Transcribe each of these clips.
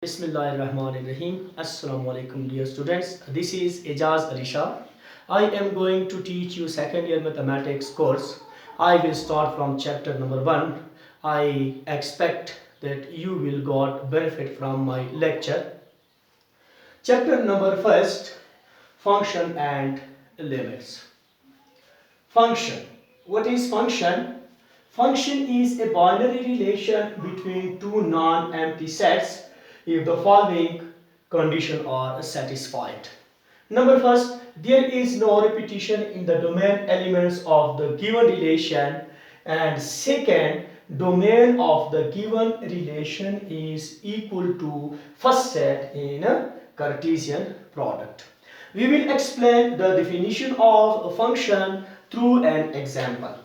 Bismillahirrahmanirrahim. Assalamu alaikum dear students. This is Ejaz Alisha. I am going to teach you second year mathematics course. I will start from chapter number 1. I expect that you will got benefit from my lecture. Chapter number first, function and limits. Function. What is function? Function is a binary relation between two non-empty sets if the following conditions are satisfied. Number first, there is no repetition in the domain elements of the given relation, and second, domain of the given relation is equal to first set in a Cartesian product. We will explain the definition of a function through an example.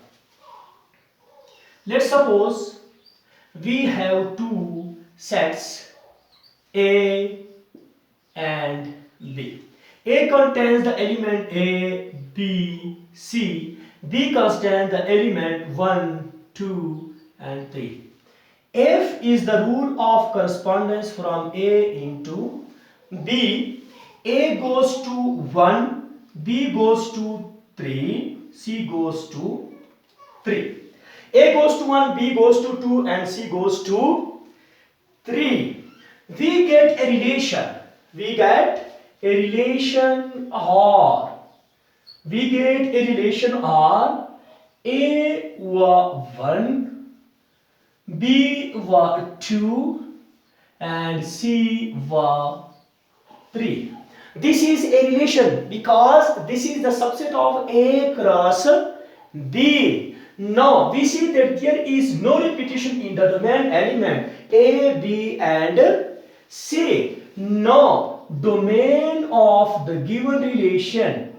Let's suppose we have two sets A and B. A contains the element A, B, C. B contains the element 1, 2 and 3. F is the rule of correspondence from A into B. A goes to 1, B goes to 3, C goes to 3. A goes to 1, B goes to 2 and C goes to 3. We get a relation. We get a relation R. We get a relation R. A was 1, B was 2 and C was 3. This is a relation because this is the subset of A cross B. Now we see that there is no repetition in the domain element A, B and C. Now domain of the given relation,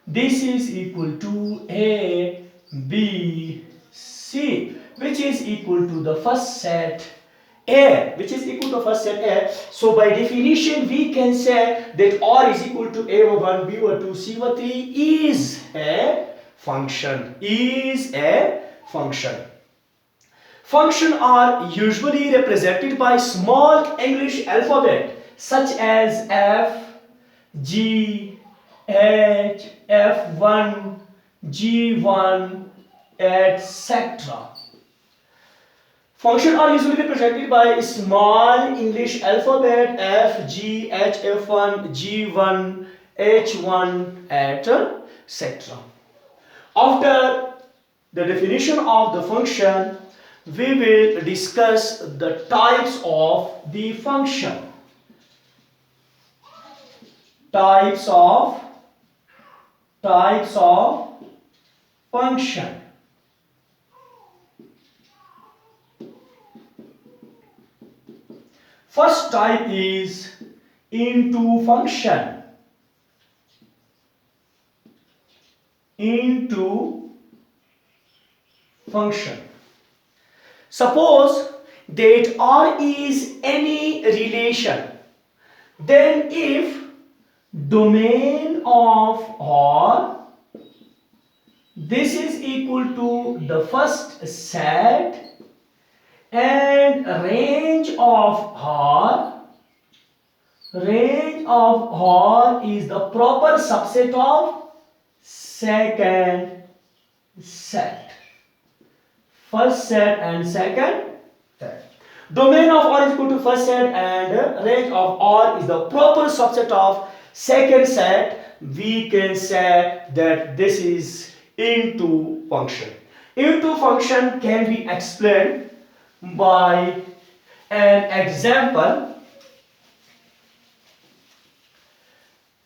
this is equal to A, B, C, which is equal to the first set A, So by definition we can say that R is equal to A over 1, B over 2, C over 3 is a function. Functions are usually represented by small English alphabet such as F, G, H, F1, G1, etc. Functions are usually represented by small English alphabet F, G, H, F1, G1, H1, etc. After the definition of the function, we will discuss the types of the function. Types of function. First type is into function. Suppose that R is any relation, then if domain of R, this is equal to the first set, and range of R is the proper subset of second set. First set and second set. Domain of R is equal to first set and range of R is the proper subset of second set. We can say that this is into function. Into function can be explained by an example.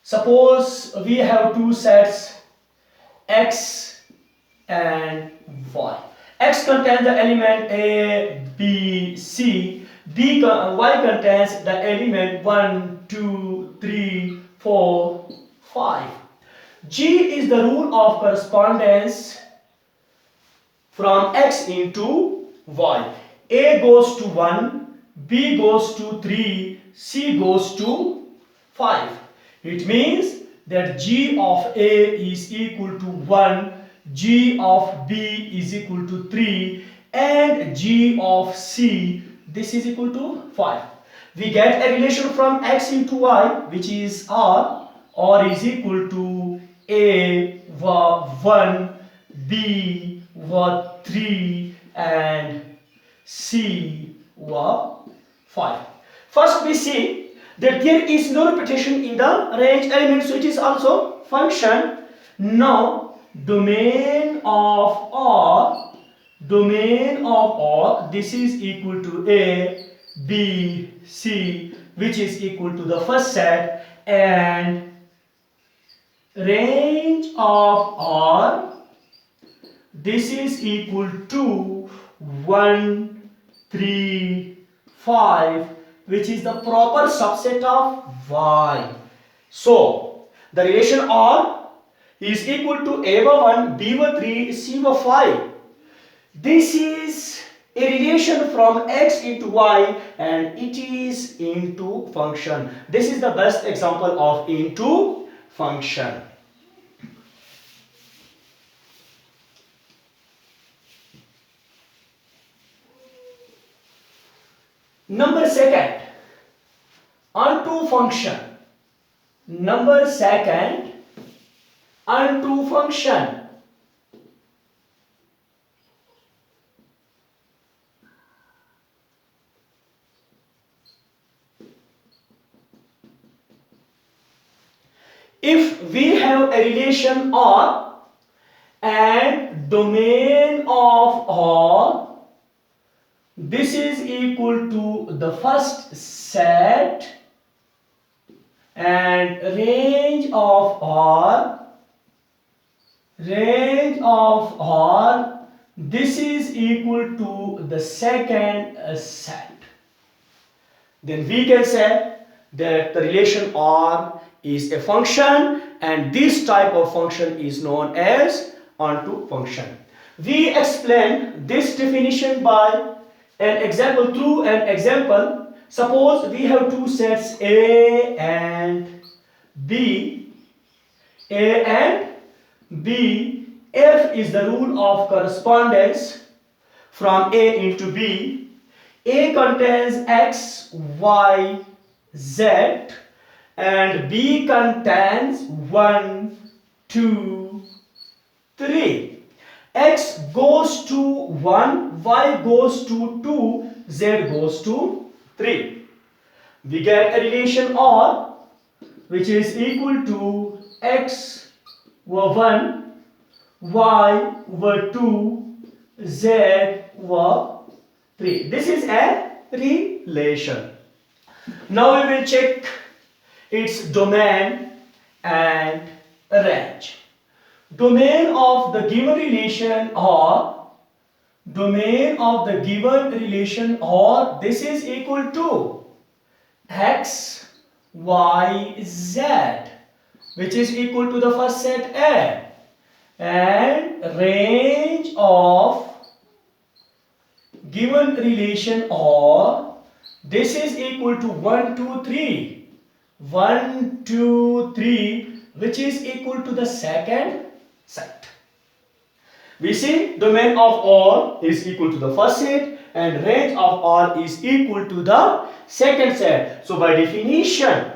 Suppose we have two sets X and Y. X contains the element A, B, C. Y contains the element 1, 2, 3, 4, 5. G is the rule of correspondence from X into Y. A goes to 1, B goes to 3, C goes to 5. It means that G of A is equal to 1, G of B is equal to 3 and g of c, this is equal to 5. We get a relation from x into y, which is r is equal to a over 1, b over 3 and c over 5. First we see that there is no repetition in the range element, so it is also function. Now domain of R, this is equal to A, B, C, which is equal to the first set, and range of R, this is equal to 1, 3, 5, which is the proper subset of Y. So the relation R is equal to A over 1, B over 3, C over 5. This is a relation from x into y and it is into function. This is the best example of into function. Number second, onto function. Number second, onto function. If we have a relation R and domain of R, this is equal to the first set, and range of R, this is equal to the second set. Then we can say that the relation R is a function, and this type of function is known as onto function. We explain this definition by an example, through an example. Suppose we have two sets A and B. A and B. F is the rule of correspondence from A into B. A contains X, Y, Z, and B contains 1, 2, 3. X goes to 1, Y goes to 2, Z goes to 3. We get a relation R, which is equal to X over 1, Y over 2, Z over 3. This is a relation. Now we will check its domain and range. Domain of the given relation or this is equal to x, y, z, which is equal to the first set A, and range of given relation or this is equal to 1, 2, 3, 1, 2, 3, which is equal to the second set. We see domain of R is equal to the first set and range of R is equal to the second set. So by definition,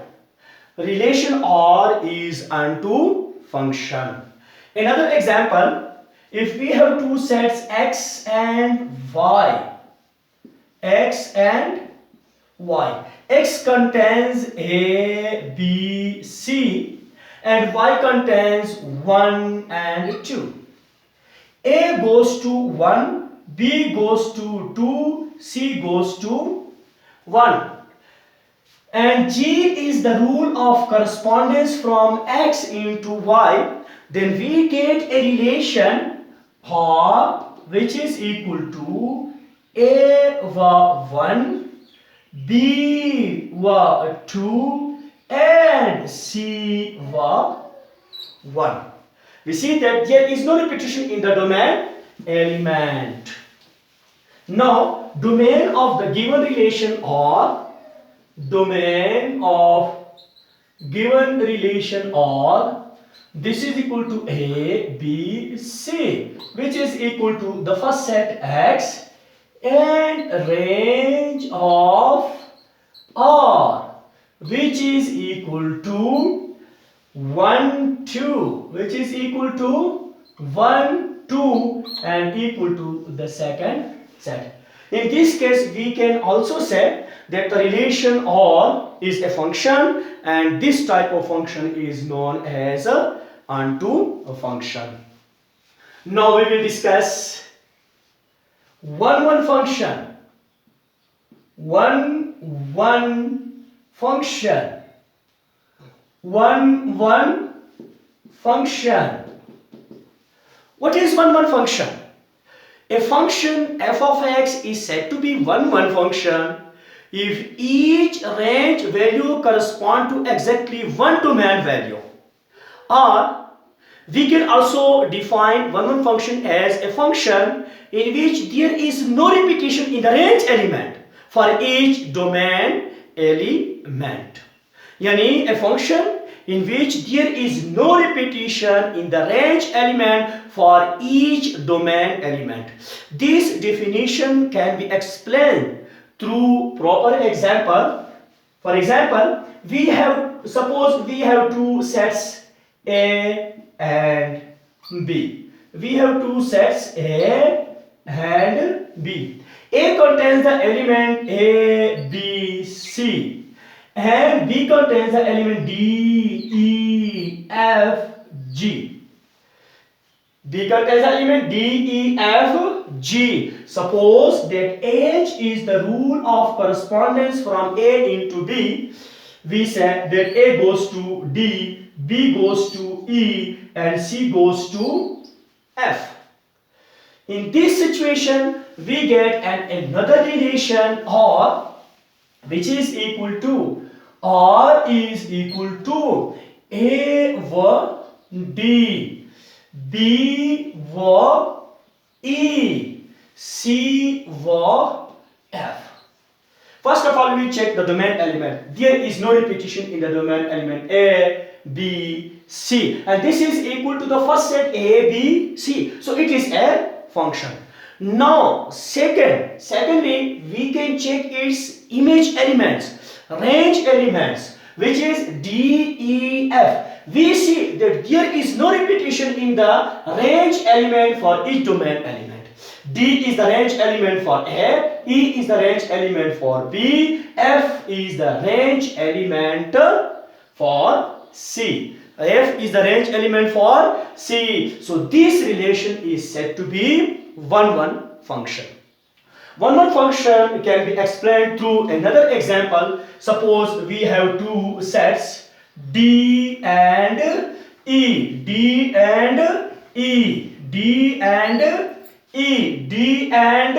relation R is onto function. Another example, if we have two sets X and Y, X contains A, B, C, and Y contains 1 and 2. A goes to 1, B goes to 2, C goes to 1. And G is the rule of correspondence from X into Y. Then we get a relation R which is equal to A over 1, B over 2, and C over 1. We see that there is no repetition in the domain element. Now, domain of the given relation or this is equal to A, B, C, which is equal to the first set X and range of R, which is equal to 1, 2, which is equal to 1, 2 and equal to the second set. In this case, we can also say that the relation R is a function and this type of function is known as a onto function. Now we will discuss one function. One function. One function. What is one function? A function f of x is said to be one function if each range value correspond to exactly one domain value. Or we can also define one function as a function in which there is no repetition in the range element for each domain element. Yani a function in which there is no repetition in the range element for each domain element. This definition can be explained through proper example. For example, suppose we have two sets A and B. We have two sets A and B. A contains the element A, B, C. And B contains the element D, E, F, G. B contains the element D, E, F, G. Suppose that H is the rule of correspondence from A into B. We say that A goes to D, B goes to E, and C goes to F. In this situation, we get another relation R, which is equal to R is equal to A over D, B over E, C over F. First of all, we check the domain element. There is no repetition in the domain element A, B, C, and this is equal to the first set A, B, C. So it is a function. Now, secondly, we can check its image elements, range elements, which is D, E, F. We see that there is no repetition in the range element for each domain element. D is the range element for A, E is the range element for B, F is the range element for C. F is the range element for C. So this relation is said to be one function. One function can be explained through another example. Suppose we have two sets D and E, D and E, D and E, D and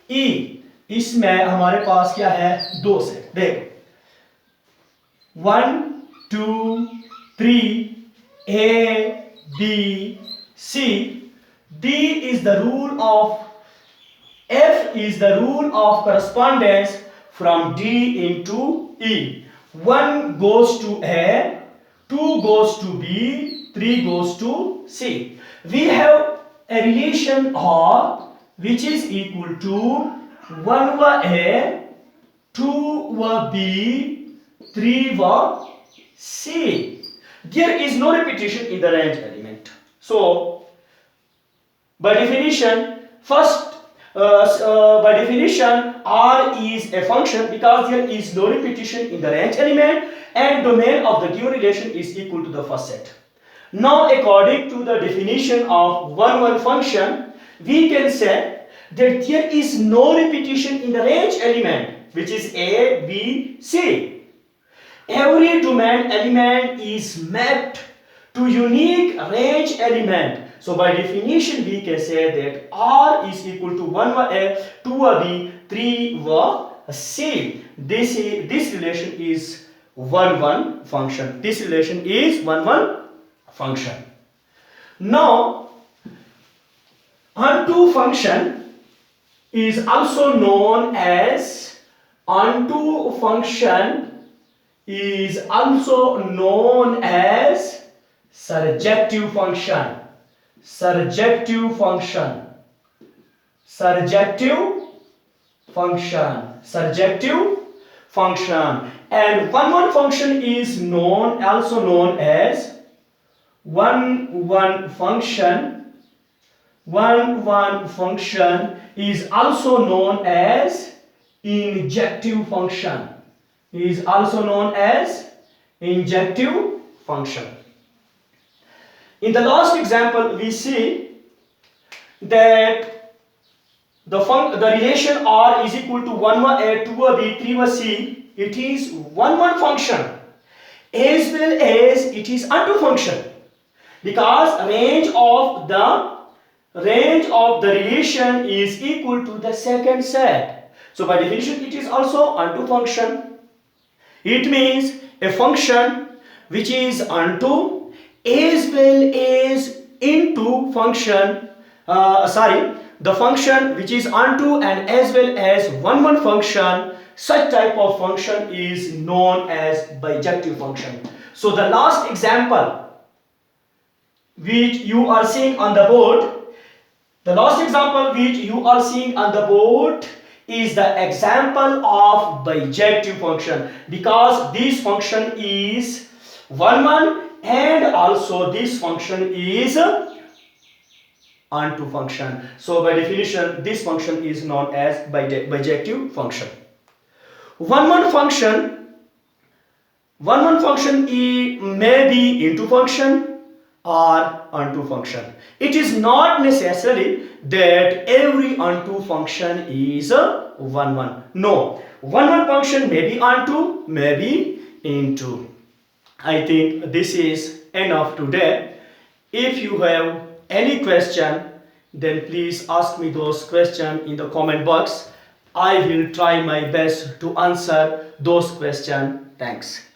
E. इसमें हमारे पास क्या है, दो set. देखो 1, 2, 3, A, B, C. D is the rule of F is the rule of correspondence from D into E. 1 goes to A, 2 goes to B, 3 goes to C. We have a relation R which is equal to 1 over A, 2 over B, 3 over C. There is no repetition in the range element. So, by definition, by definition, R is a function because there is no repetition in the range element and domain of the given relation is equal to the first set. Now, according to the definition of one function, we can say that there is no repetition in the range element, which is A, B, C. Every domain element is mapped to unique range element. So by definition, we can say that R is equal to 1 over A, 2 over B, 3 over C. This relation is one function. This relation is one function. Now, onto function is also known as surjective function. Surjective function, surjective function. And one function is also known as one function. One function is also known as injective function. Is also known as injective function. In the last example, we see that the relation R is equal to 1 2 B 3 C. It is one function as well as it is onto function, because range of the relation is equal to the second set. So by definition, it is also onto function. It means a function which is onto as well as into function. The function which is onto and as well as one function. Such type of function is known as bijective function. So the last example which you are seeing on the board, is the example of bijective function, because this function is one and also this function is onto function. So by definition, this function is known as bijective function. One function may be into function or onto function. It is not necessary that every onto function is a one. No, one function may be onto, may be into. I think this is enough today. If you have any question, then please ask me those questions in the comment box. I will try my best to answer those questions. Thanks.